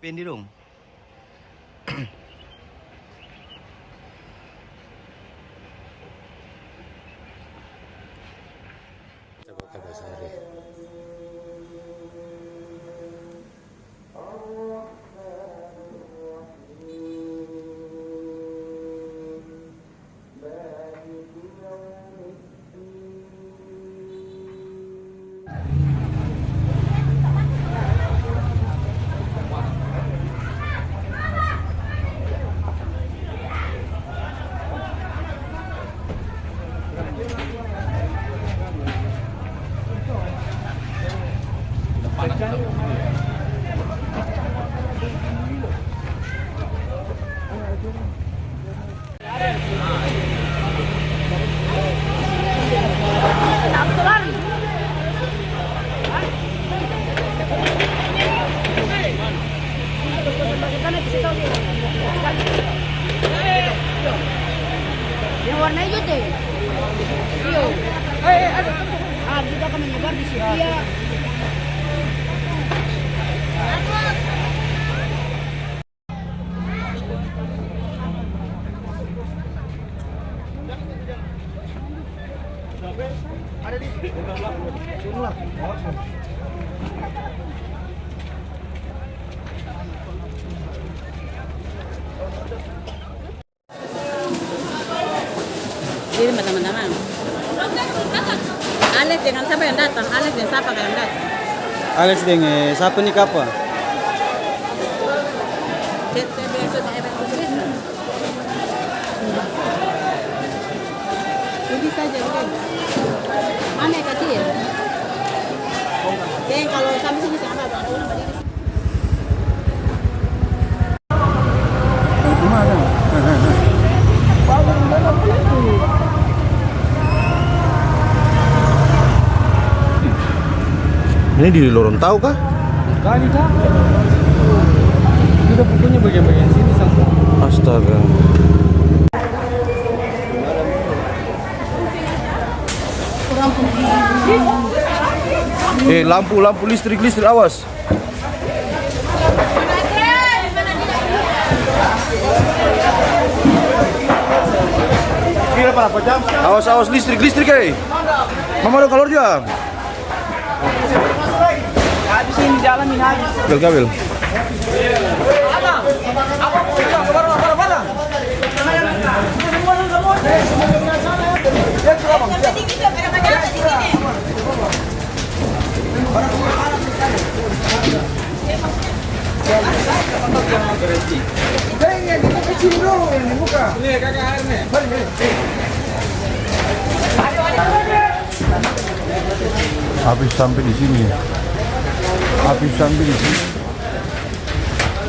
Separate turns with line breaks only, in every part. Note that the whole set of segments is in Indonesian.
Pendi dong.
Coba sehari.
Yang warna hijau deh. Iyo. Juga akan menyebar di sini ya. Ada di sini.
Jadi teman-teman, Alex dengan siapa yang datang? Alex dan siapa yang datang?
Alex dengan siapa nih kapa?
Jadi saja udah. Mana yang kecil? Kalau sampai sini siapa? Ada orang berdiri.
Gimana? Ini di lorong tahu kah?
Kali dah. Sudah pokoknya bagian-bagian sini sampai.
Astaga. Lampu listrik awas. Kira berapa jam? Awas listrik Mama udah keluar juga.
Habis ini jalan ini habis.
Gabil. Habis sampai di sini.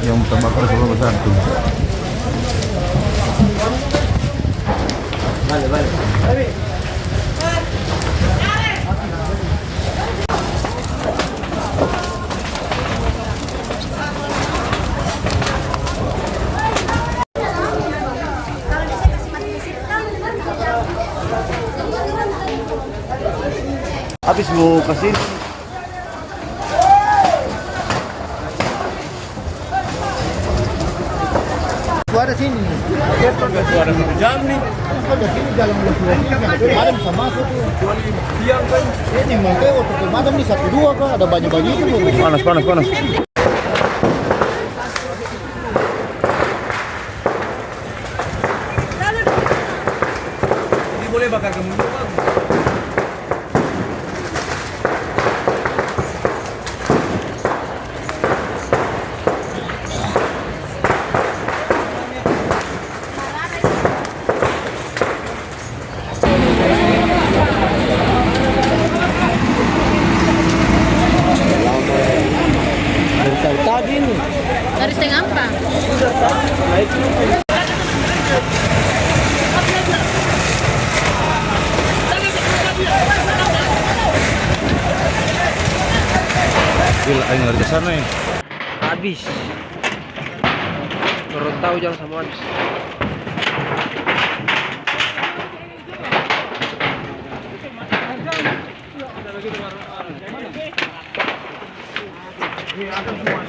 Yang terbakar semua besar tuh. Balik. Habis mau kasih suara sini.
Suara jam nih.
Ada sini dalam madam bisa masuk tuh.
Siang kan.
Ini mangke waktu madam nih 1-2 kan ada banyak-banyak itu. Panas.
Ini boleh bakar ke mulut kan?
Tadi nih.
Dari setengah apa?
Gila, ayo ngari ke sana ya.
Habis. Orang tahu jangan sama habis.
Ada semua.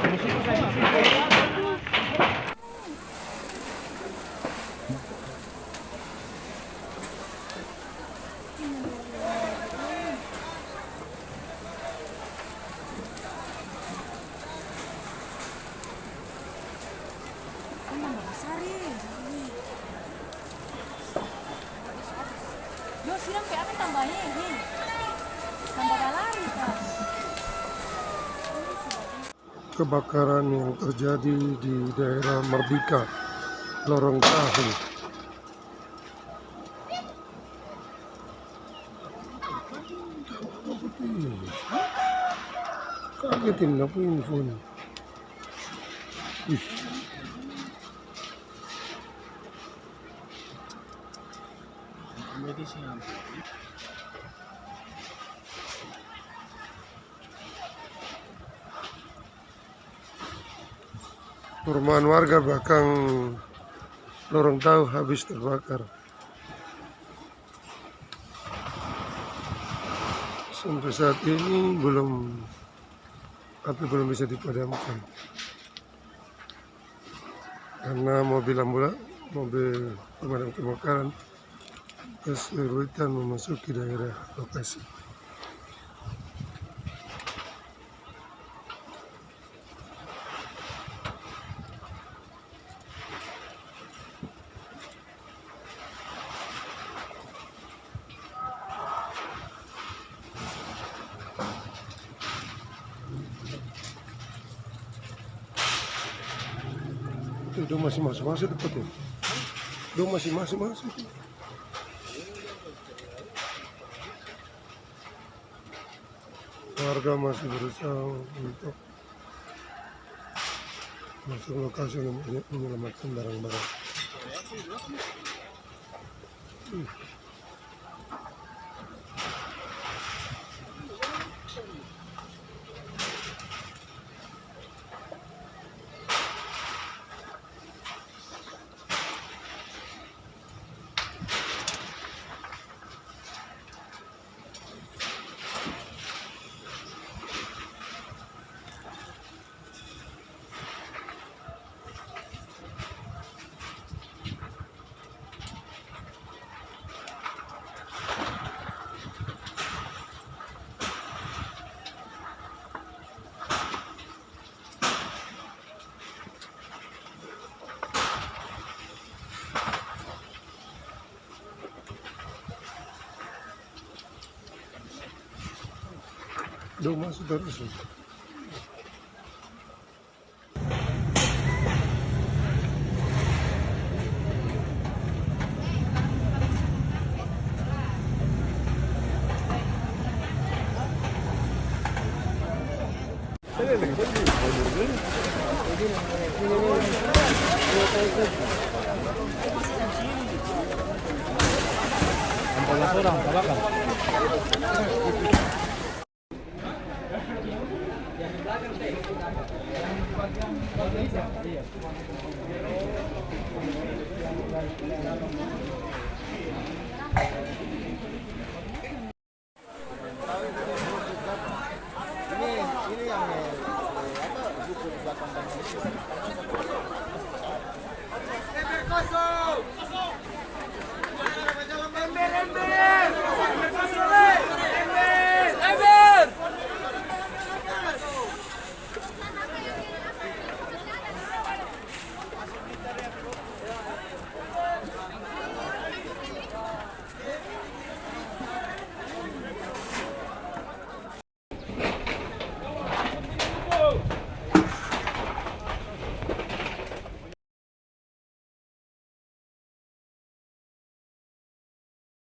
Siram kayak apa tambahnya ini? Tambah lari kan?
Kebakaran yang terjadi di daerah Merdeka, Lorong Tahu. Kagetin na po yung phone. Ih. Perumahan warga belakang Lorong Tahu habis terbakar. Sampai saat ini api belum bisa dipadamkan karena mobil pemadam kebakaran kesulitan memasuki daerah lokasi. Itu masih masuk tempat ya? Itu masih masuk. Warga masih berusaha untuk masuk lokasi untuk menyelamatkan barang-barang. Duh, masuk terus.
Orang terbakar.